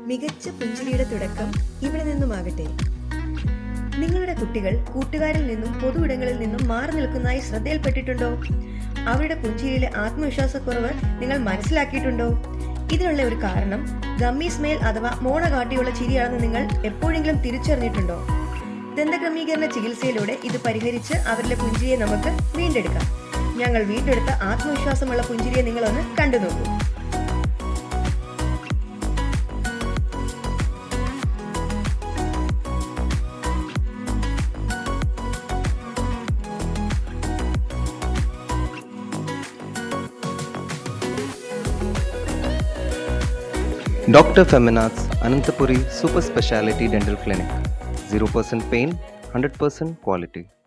മികച്ച പുഞ്ചിരിയുടെ തുടക്കം ഇവിടെ നിന്നുമാകട്ടെ. നിങ്ങളുടെ കുട്ടികൾ കൂട്ടുകാരിൽ നിന്നും പൊതുവിടങ്ങളിൽ നിന്നും മാറി നിൽക്കുന്നതായി ശ്രദ്ധയിൽപ്പെട്ടിട്ടുണ്ടോ? അവരുടെ പുഞ്ചിരിയിലെ ആത്മവിശ്വാസക്കുറവ് നിങ്ങൾ മനസ്സിലാക്കിയിട്ടുണ്ടോ? ഇതിനുള്ള ഒരു കാരണം ഗമ്മി സ്മൈൽ അഥവാ മോണ കാട്ടിയുള്ള ചിരിയാണെന്ന് നിങ്ങൾ എപ്പോഴെങ്കിലും തിരിച്ചറിഞ്ഞിട്ടുണ്ടോ? ദന്തക്രമീകരണ ചികിത്സയിലൂടെ ഇത് പരിഹരിച്ച് അവരിലെ പുഞ്ചിരിയെ നമുക്ക് വീണ്ടെടുക്കാം. ഞങ്ങൾ വീണ്ടെടുത്ത ആത്മവിശ്വാസമുള്ള പുഞ്ചിരിയെ നിങ്ങളൊന്ന് കണ്ടു നോക്കൂ. Dr. Feminath's Anantapuri Super Speciality Dental Clinic. 0% pain, 100% quality.